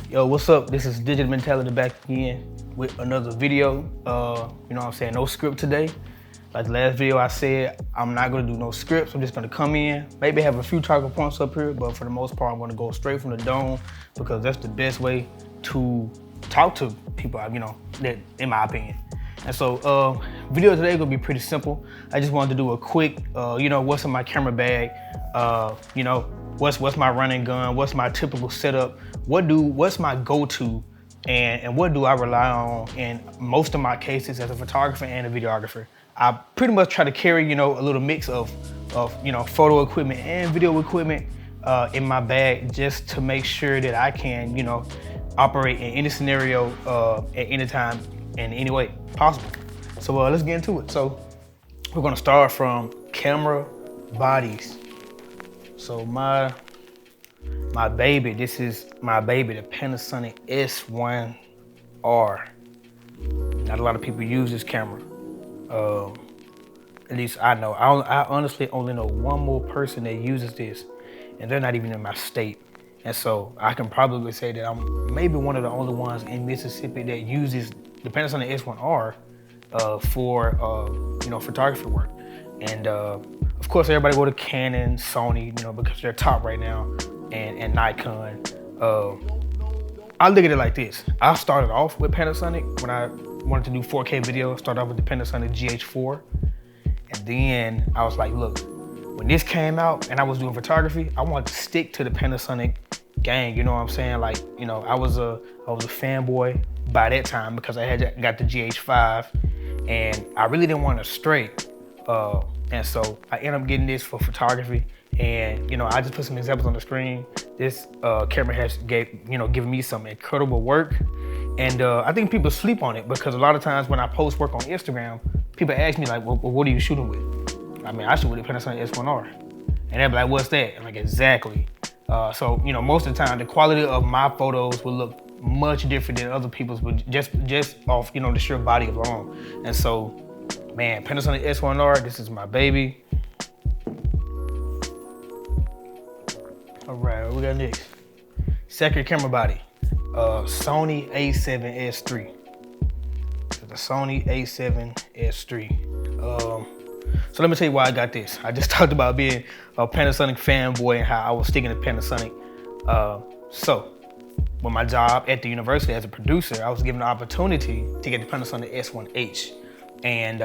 Yo, what's up? This is Digital Mentality back again with another video. You know what I'm saying? No script today. Like the last video I said, I'm not gonna do no scripts. I'm just gonna come in, maybe have a few talking points up here, but for the most part, I'm gonna go straight from the dome because that's the best way to talk to people, you know, that, in my opinion. And so, video today is gonna be pretty simple. I just wanted to do a quick, you know, what's in my camera bag, you know, what's my running gun, what's my typical setup, what's my go-to, and what do I rely on in most of my cases as a photographer and a videographer. I pretty much try to carry, you know, a little mix of you know, photo equipment and video equipment in my bag just to make sure that I can, you know, operate in any scenario at any time in any way possible. So let's get into it. So we're gonna start from camera bodies. So my baby, this is my baby, the Panasonic S1R. Not a lot of people use this camera. At least I know. I honestly only know one more person that uses this, and they're not even in my state. And so I can probably say that I'm maybe one of the only ones in Mississippi that uses the Panasonic S1R for you know, photography work. And of course, everybody go to Canon, Sony, you know, because they're top right now, and Nikon. I look at it like this. I started off with Panasonic when I wanted to do 4K video. I started off with the Panasonic GH4. And then I was like, look, when this came out and I was doing photography, I wanted to stick to the Panasonic gang, you know what I'm saying? Like, you know, I was a fanboy by that time because I had got the GH5 and I really didn't want to stray. And so I ended up getting this for photography. And, you know, I just put some examples on the screen. This camera has given me some incredible work. And I think people sleep on it because a lot of times when I post work on Instagram, people ask me like, well, what are you shooting with? I mean, I shoot with the Panasonic S1R. And they'll be like, what's that? I'm like, exactly. So, you know, most of the time, the quality of my photos will look much different than other people's, but just off, you know, the sheer body alone. And so, man, Panasonic S1R, this is my baby. All right, what we got next? Second camera body, Sony A7S3. The Sony A7S3. So let me tell you why I got this. I just talked about being a Panasonic fanboy and how I was sticking to Panasonic. So with my job at the university as a producer, I was given the opportunity to get the Panasonic S1H. And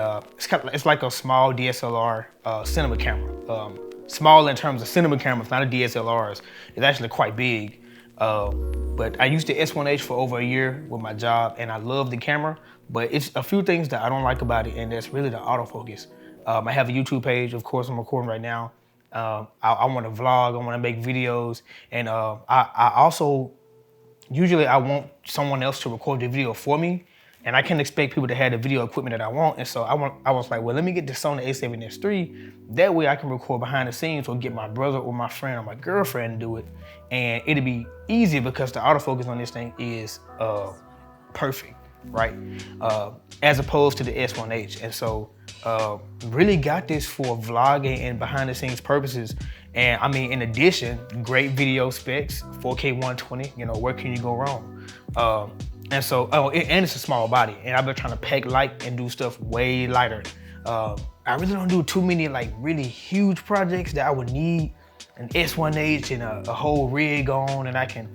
it's like a small DSLR cinema camera. Small in terms of cinema cameras, not a DSLRs. It's actually quite big. But I used the S1H for over a year with my job and I love the camera, but it's a few things that I don't like about it, and that's really the autofocus. I have a YouTube page, of course, I'm recording right now. I want to vlog, I want to make videos, and I also, usually I want someone else to record the video for me, and I can't expect people to have the video equipment that I want, and so I was like, well, let me get the Sony A7S3, that way I can record behind the scenes or get my brother or my friend or my girlfriend to do it, and it'll be easy because the autofocus on this thing is perfect, right? As opposed to the S1H, and so really got this for vlogging and behind the scenes purposes. And I mean, in addition, great video specs, 4K 120, you know, where can you go wrong? And so, and it's a small body, and I've been trying to pack light and do stuff way lighter. I really don't do too many like really huge projects that I would need an S1H and a whole rig on, and I can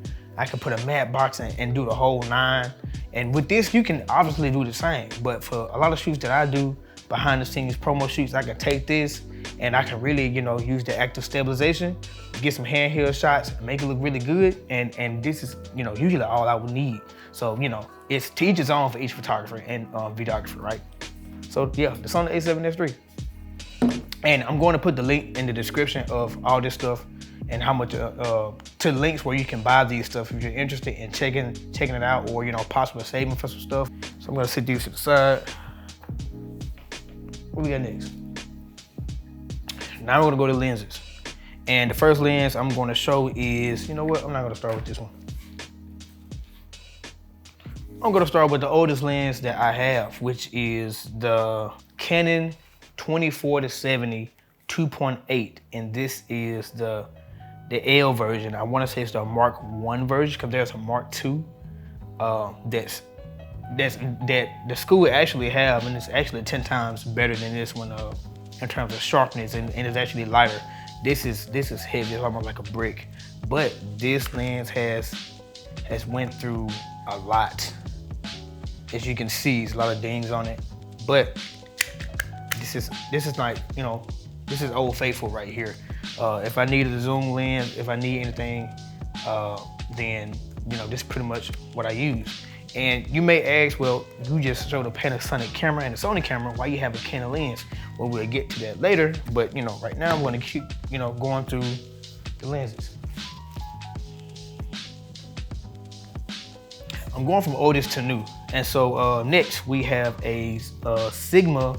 put a matte box and do the whole nine. And with this, you can obviously do the same, but for a lot of shoots that I do, behind the scenes promo shoots, I can take this and I can really, you know, use the active stabilization, get some handheld shots, make it look really good. And this is, you know, usually all I would need. So, you know, it's to each his own for each photographer and videographer, right? So yeah, the Sony A7S3. And I'm going to put the link in the description of all this stuff and how much, to links where you can buy these stuff if you're interested in checking it out, or, you know, possibly saving for some stuff. So I'm gonna set these to the side. What we got next? Now we're gonna go to lenses. And the first lens I'm gonna show is, you know what, I'm not gonna start with this one. I'm gonna start with the oldest lens that I have, which is the Canon 24-70 2.8, and this is the the L version. I want to say it's the Mark 1 version because there's a Mark 2 that the school actually have, and it's actually 10 times better than this one in terms of sharpness, and it's actually lighter. This is heavy. It's almost like a brick. But this lens has went through a lot. As you can see, there's a lot of dings on it. But this is like, you know, this is old faithful right here. If I needed a zoom lens, if I need anything, then, you know, this is pretty much what I use. And you may ask, well, you just showed a Panasonic camera and a Sony camera, why you have a Canon lens? Well, we'll get to that later, but, you know, right now I'm gonna keep, you know, going through the lenses. I'm going from oldest to new. And so next we have a Sigma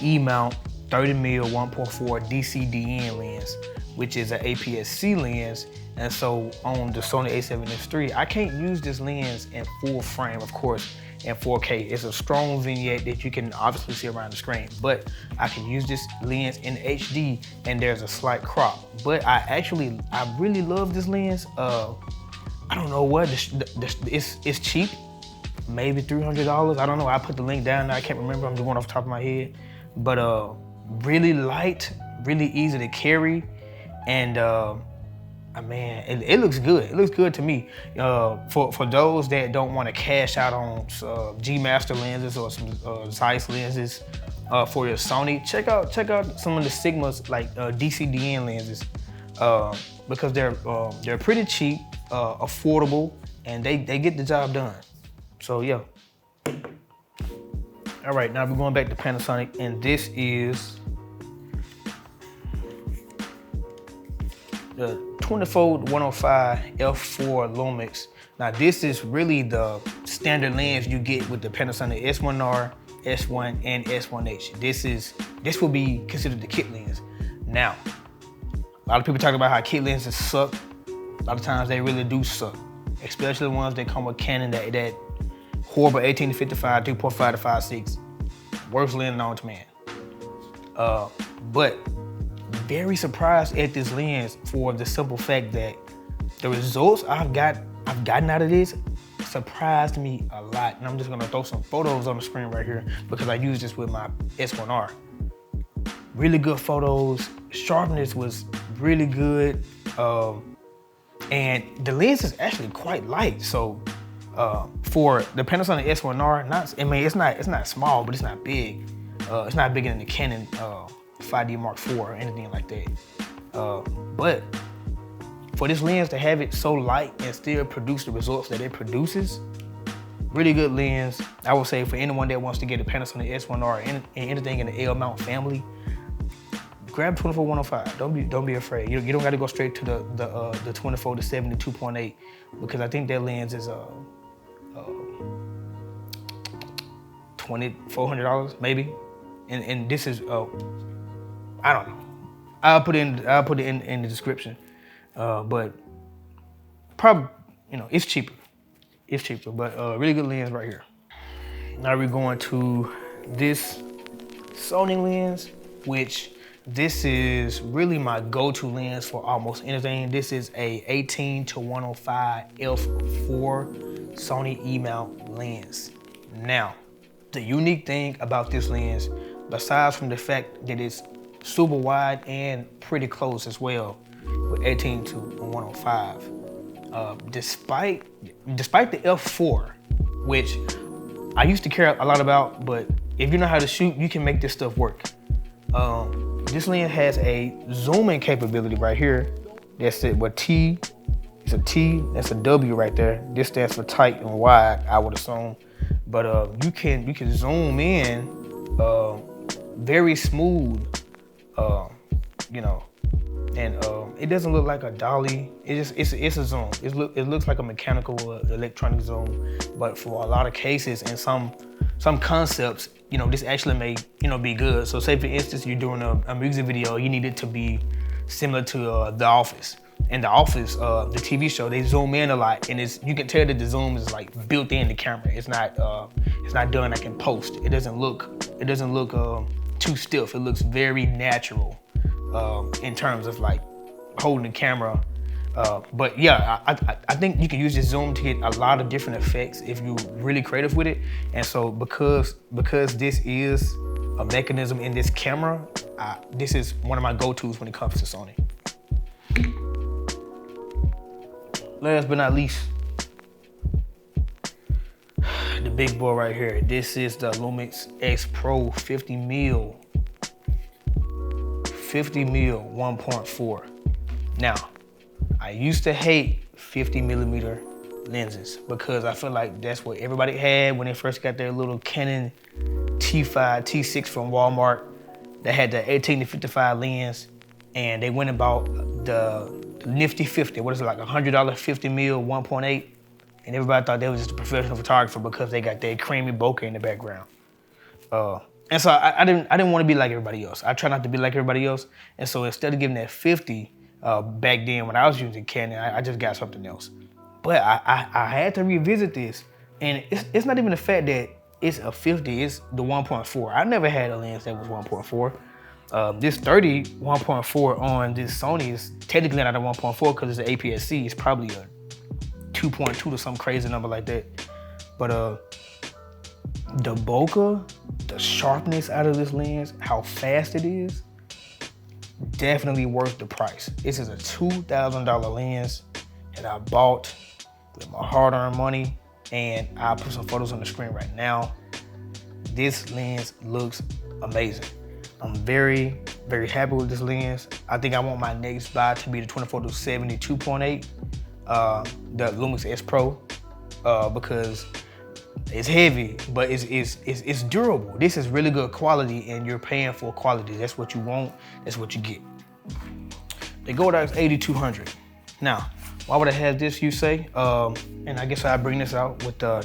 E-mount 30mm 1.4 DCDN lens, which is an APS-C lens. And so on the Sony A7S III, I can't use this lens in full frame, of course, in 4K. It's a strong vignette that you can obviously see around the screen, but I can use this lens in HD and there's a slight crop. But I really love this lens. I don't know what, it's cheap, maybe $300. I don't know, I put the link down there, I can't remember, I'm just going off the top of my head. But really light, really easy to carry, and man, it looks good. It looks good to me. For those that don't want to cash out on G Master lenses or some Zeiss lenses for your Sony, check out some of the Sigmas like DCDN lenses because they're pretty cheap, affordable, and they get the job done. So yeah. All right, now we're going back to Panasonic, and this is the 24-105 f4 Lumix. Now this is really the standard lens you get with the Panasonic S1R, S1, and S1H. This will be considered the kit lens. Now, a lot of people talk about how kit lenses suck. A lot of times they really do suck, especially the ones that come with Canon, that horrible 18-55, 2.5 to 5.6, worst lens known to man. But very surprised at this lens for the simple fact that the results I've gotten out of this surprised me a lot. And I'm just gonna throw some photos on the screen right here because I used this with my S1R. Really good photos, sharpness was really good, and the lens is actually quite light. So for the Panasonic S1R, it's not small, but it's not big. It's not bigger than the Canon 5D Mark IV or anything like that. But for this lens to have it so light and still produce the results that it produces, really good lens. I would say for anyone that wants to get a Panasonic S1R and anything in the L mount family, grab 24-105. Don't be afraid. You don't got to go straight to the 24 to 70 2.8 because I think that lens is $2,400 maybe, and this is I don't know. I'll put it in the description, but probably, you know, it's cheaper. It's cheaper, but really good lens right here. Now we're going to this Sony lens, which this is really my go-to lens for almost anything. This is a 18-105 f4 Sony E-mount lens. Now, the unique thing about this lens, besides from the fact that it's super wide and pretty close as well, with 18-105, despite the f4, which I used to care a lot about, but if you know how to shoot, you can make this stuff work. This lens has a zooming capability right here. That's it. What T? It's a T. That's a W right there. This stands for tight and wide, I would assume. But you can zoom in very smooth, you know, and it doesn't look like a dolly. It's a zoom. It looks like a mechanical electronic zoom. But for a lot of cases and some concepts, you know, this actually may, you know, be good. So say for instance, you're doing a music video, you need it to be similar to The Office. In The Office, the TV show, they zoom in a lot, and you can tell that the zoom is like built in the camera. It's not done like in post. It doesn't look too stiff. It looks very natural in terms of like holding the camera. But yeah, I think you can use this zoom to get a lot of different effects if you're really creative with it. And so because this is a mechanism in this camera, this is one of my go-tos when it comes to Sony. Last but not least, the big boy right here. This is the Lumix S Pro 50mm 1.4. Now, I used to hate 50mm lenses because I feel like that's what everybody had when they first got their little Canon T5, T6 from Walmart that had the 18 to 55 lens, and they went about the nifty 50. What is it, like $100 50mm 1.8? And everybody thought they was just a professional photographer because they got that creamy bokeh in the background. And so I didn't want to be like everybody else. I try not to be like everybody else. And so instead of giving that 50 back then when I was using Canon, I just got something else. But I had to revisit this. And it's not even the fact that it's a 50, it's the 1.4. I never had a lens that was 1.4. This 30 1.4 on this Sony is technically not a 1.4 because it's an APS-C. It's probably a 2.2 to some crazy number like that. But the bokeh, the sharpness out of this lens, how fast it is, definitely worth the price. This is a $2,000 lens that I bought with my hard-earned money, and I'll put some photos on the screen right now. This lens looks amazing. I'm very, very happy with this lens. I think I want my next buy to be the 24-70 2.8, the Lumix S Pro, because it's heavy, but it's durable. This is really good quality, and you're paying for quality. That's what you want, that's what you get. The Godox AD200. Now, why would I have this, you say? And I guess I bring this out with the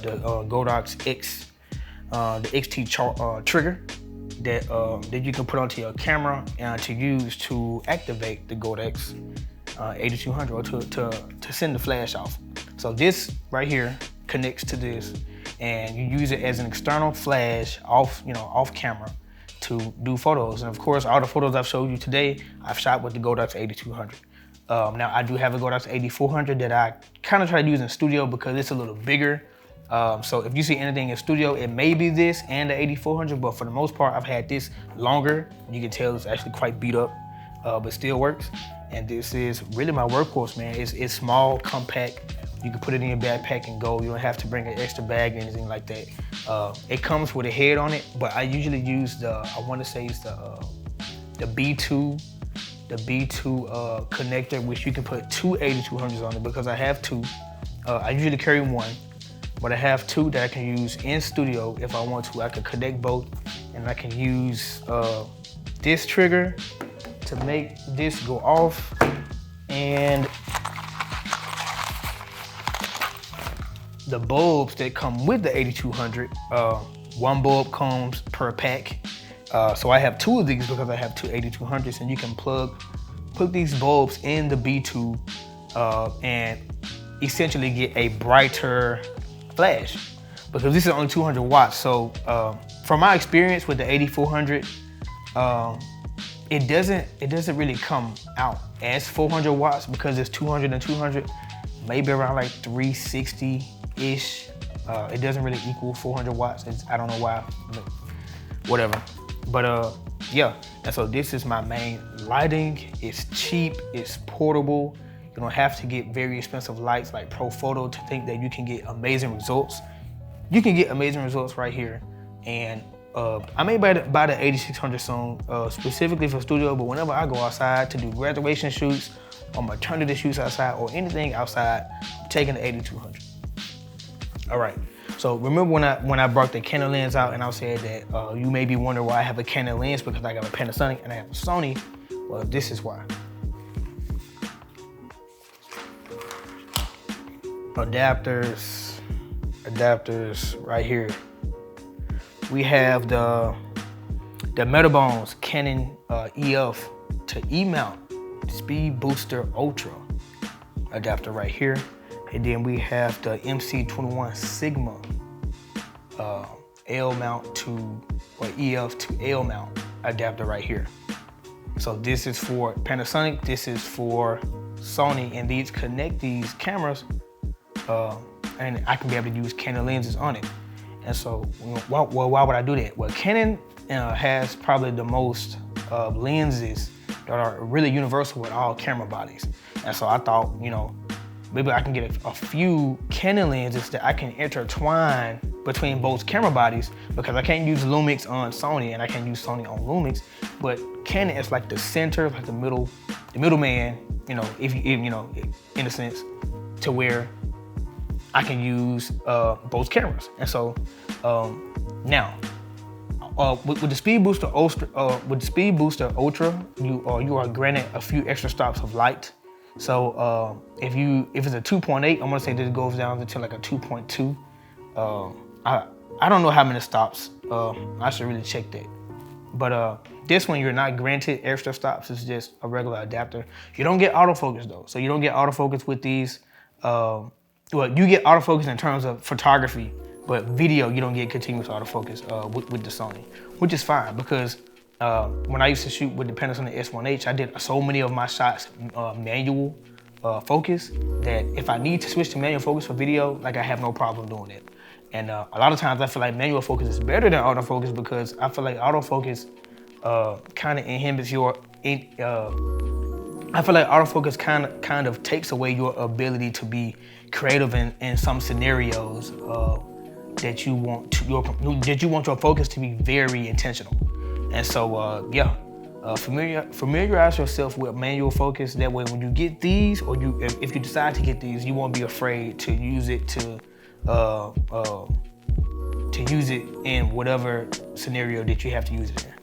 Godox X, the XT trigger that you can put onto your camera and to use to activate the Godox AD200 or to send the flash off. So this right here connects to this, and you use it as an external flash off camera to do photos. And of course, all the photos I've showed you today, I've shot with the Godox AD200. Now I do have a Godox AD400 that I kind of try to use in studio because it's a little bigger. So if you see anything in studio, it may be this and the AD400, but for the most part, I've had this longer. You can tell it's actually quite beat up, but still works. And this is really my workhorse, man. It's small, compact. You can put it in your backpack and go. You don't have to bring an extra bag or anything like that. It comes with a head on it, but I usually use I want to say it's the B2 connector, which you can put two AD200s on it because I have two. I usually carry one, but I have two that I can use in studio if I want to. I can connect both, and I can use this trigger to make this go off, and the bulbs that come with the AD200, one bulb comes per pack. So I have two of these because I have two AD200s, and you can put these bulbs in the B2 and essentially get a brighter flash because this is only 200 watts. So from my experience with the AD400, it doesn't really come out as 400 watts because it's 200 and 200, maybe around like 360-ish. It doesn't really equal 400 watts. I don't know why, but whatever. But yeah, and so this is my main lighting. It's cheap, it's portable. You don't have to get very expensive lights like Pro Photo to think that you can get amazing results. You can get amazing results right here. And I may buy the AD600 soon, specifically for studio, but whenever I go outside to do graduation shoots or maternity shoots outside or anything outside, I'm taking the AD200. All right, so remember when I brought the Canon lens out and I said that you may be wondering why I have a Canon lens because I got a Panasonic and I have a Sony. Well, this is why. Adapters right here. We have the MetaBones Canon EF to E-mount Speed Booster Ultra adapter right here. And then we have the MC21 Sigma L mount to, or EF to L mount adapter right here. So this is for Panasonic, this is for Sony, and these connect these cameras, and I can be able to use Canon lenses on it. And so, why would I do that? Well, Canon has probably the most lenses that are really universal with all camera bodies. And so I thought, maybe I can get a few Canon lenses that I can intertwine between both camera bodies, because I can't use Lumix on Sony and I can't use Sony on Lumix, but Canon is like the center, like the middleman, if in a sense, to where I can use both cameras. And so now, with the Speed Booster Ultra, you are granted a few extra stops of light. So if it's a 2.8, I'm gonna say this goes down to like a 2.2. I don't know how many stops. I should really check that. But this one, you're not granted extra stops. It's just a regular adapter. You don't get autofocus though. So you don't get autofocus with these. Well, you get autofocus in terms of photography, but video, you don't get continuous autofocus with the Sony, which is fine, because when I used to shoot with the Panasonic S1R, I did so many of my shots manual focus that if I need to switch to manual focus for video, like I have no problem doing it. And a lot of times I feel like manual focus is better than autofocus, because I feel like autofocus kind of inhibits your, I feel like autofocus kind of takes away your ability to be creative in some scenarios that you want your focus to be very intentional. And so familiarize yourself with manual focus. That way, when you get these, or if you decide to get these, you won't be afraid to use it to use it in whatever scenario that you have to use it in.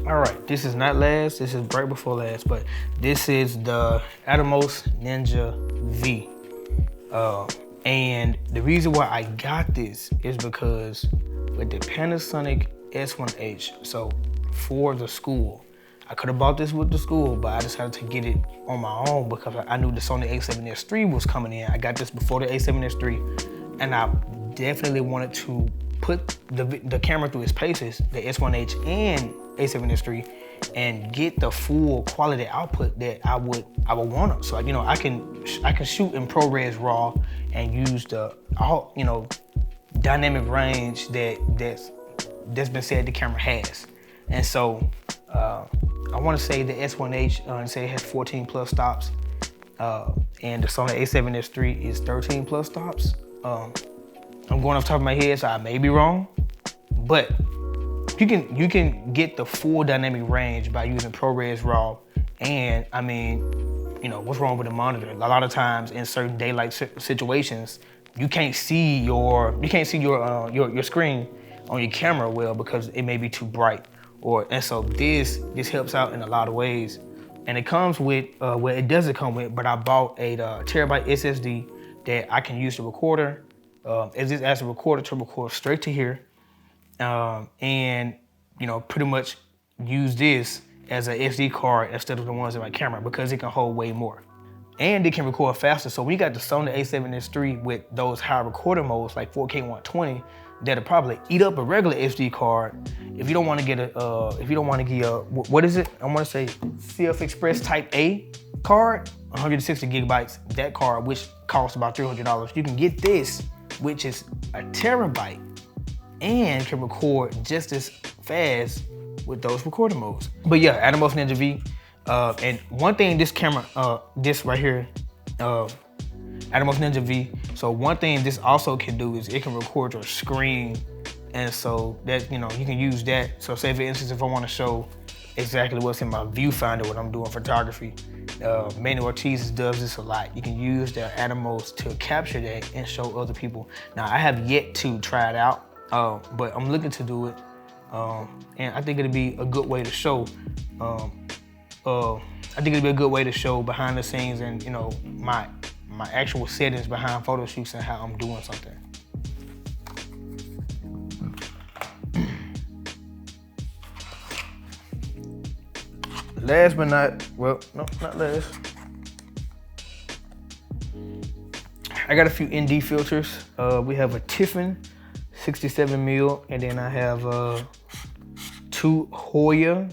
All right, this is not last, this is right before last, but this is the ATOMOS Ninja V. And the reason why I got this is because with the Panasonic S1R, so for the school, I could have bought this with the school, but I decided to get it on my own because I knew the Sony A7S3 was coming in. I got this before the A7S3, and I definitely wanted to put the camera through its paces, the S1R and A7S3, and get the full quality output that I would want. So I can shoot in ProRes RAW and use the dynamic range that's been said the camera has. And so I want to say the S1R say it has 14 plus stops, and the Sony A7S3 is 13 plus stops. I'm going off the top of my head, so I may be wrong, but you can get the full dynamic range by using ProRes RAW. And I mean, what's wrong with the monitor? A lot of times in certain daylight situations, you can't see your screen on your camera well because it may be too bright. And so this helps out in a lot of ways. And it comes with, well, it doesn't come with, but I bought a terabyte SSD that I can use the recorder, as a recorder to record straight to here. And pretty much use this as an SD card instead of the ones in my camera, because it can hold way more. And it can record faster. So when you got the Sony A7S3 with those high recording modes like 4K 120, that'll probably eat up a regular SD card. If you don't want to get what is it? I want to say CF Express Type A card, 160 gigabytes, that card, which costs about $300. You can get this, which is a terabyte, and can record just as fast with those recording modes. But yeah, ATOMOS Ninja V. And one thing this camera, this right here, ATOMOS Ninja V. So one thing this also can do is it can record your screen. And so that, you can use that. So say for instance, if I want to show exactly what's in my viewfinder when I'm doing photography, Manny Ortiz does this a lot. You can use the ATOMOS to capture that and show other people. Now I have yet to try it out, but I'm looking to do it. And I think it'd be a good way to show, behind the scenes and my actual settings behind photo shoots and how I'm doing something. Last but not last, I got a few ND filters. We have a TIFFEN 67 mil, and then I have two Hoya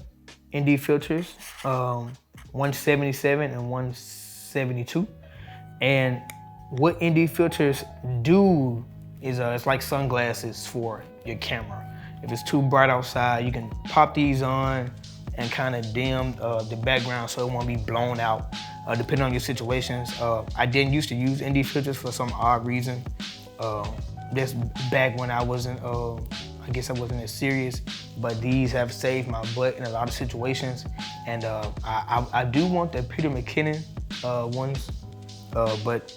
ND filters, 177 and 172. And what ND filters do is it's like sunglasses for your camera. If it's too bright outside, you can pop these on and kind of dim the background so it won't be blown out, depending on your situations. I didn't used to use ND filters for some odd reason. That's back when I wasn't, I guess I wasn't as serious, but these have saved my butt in a lot of situations. And I do want the Peter McKinnon ones, but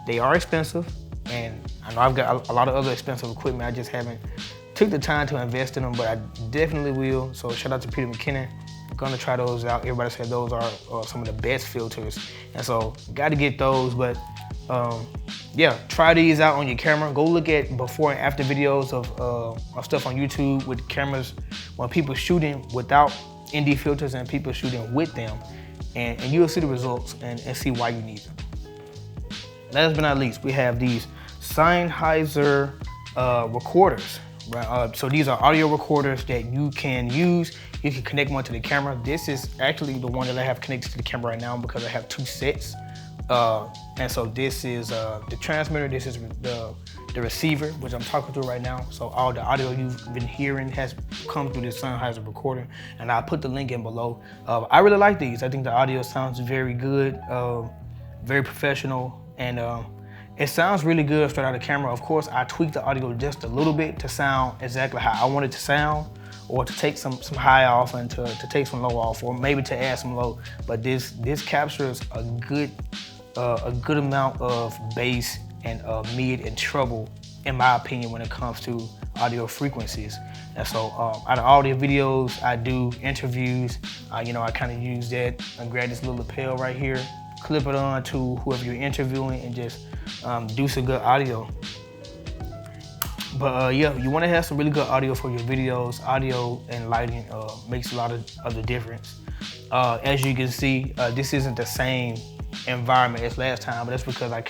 they are expensive. And I know I've got a lot of other expensive equipment. I just haven't took the time to invest in them, but I definitely will. So shout out to Peter McKinnon. Gonna try those out. Everybody said those are some of the best filters. And so got to get those, but yeah, try these out on your camera. Go look at before and after videos of stuff on YouTube with cameras when people shooting without ND filters and people shooting with them. And you'll see the results and see why you need them. Last but not least, we have these Sennheiser recorders. Right? So these are audio recorders that you can use. You can connect one to the camera. This is actually the one that I have connected to the camera right now because I have two sets. And so this is the transmitter, this is the receiver, which I'm talking through right now. So all the audio you've been hearing has come through this Sennheiser recorder, and I'll put the link in below. I really like these. I think the audio sounds very good, very professional, and it sounds really good straight out of the camera. Of course, I tweaked the audio just a little bit to sound exactly how I want it to sound, or to take some high off and to take some low off, or maybe to add some low. But this captures a good amount of bass and mid and treble, in my opinion, when it comes to audio frequencies. And so out of all the videos I do, interviews, you know, I kind of use that and grab this little lapel right here, clip it on to whoever you're interviewing, and just do some good audio. But yeah, you want to have some really good audio for your videos. Audio and lighting makes a lot of the difference. As you can see, this isn't the same environment as last time, but that's because I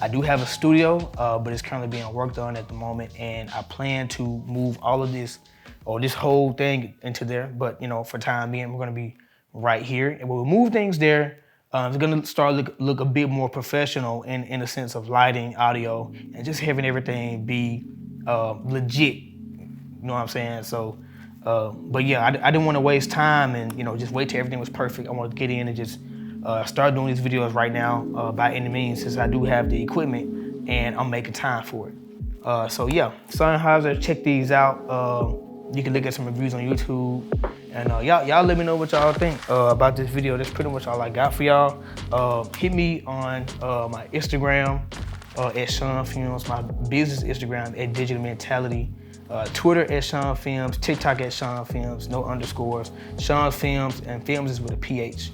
do have a studio, but it's currently being worked on at the moment, and I plan to move all of this, or this whole thing, into there. But you know, for time being, we're gonna be right here, and when we move things there, it's gonna start look a bit more professional in the sense of lighting, audio, and just having everything be legit. You know what I'm saying? So, but yeah, I didn't want to waste time and, you know, just wait till everything was perfect. I wanted to get in and just start doing these videos right now by any means, since I do have the equipment and I'm making time for it. So yeah, Sennheiser, check these out. You can look at some reviews on YouTube, and y'all let me know what y'all think about this video. That's pretty much all I got for y'all. Hit me on my Instagram at Sean Films, my business Instagram at Digital Mentality, Twitter at Sean Films, TikTok at Sean Films, no underscores, Sean Films, and Films is with a PH.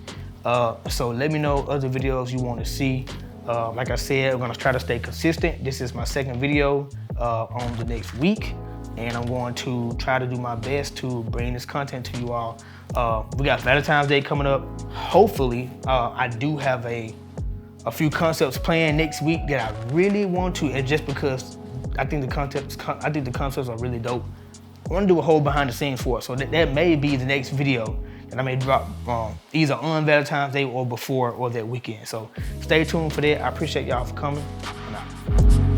So let me know other videos you want to see. Like I said, we're gonna try to stay consistent. This is my second video on the next week, and I'm going to try to do my best to bring this content to you all. We got Valentine's Day coming up. Hopefully, I do have a few concepts planned next week that I really want to, and just because I think the concepts are really dope, I want to do a whole behind the scenes for it. So that may be the next video that I may drop either on Valentine's Day or before or that weekend. So stay tuned for that. I appreciate y'all for coming. I'm out.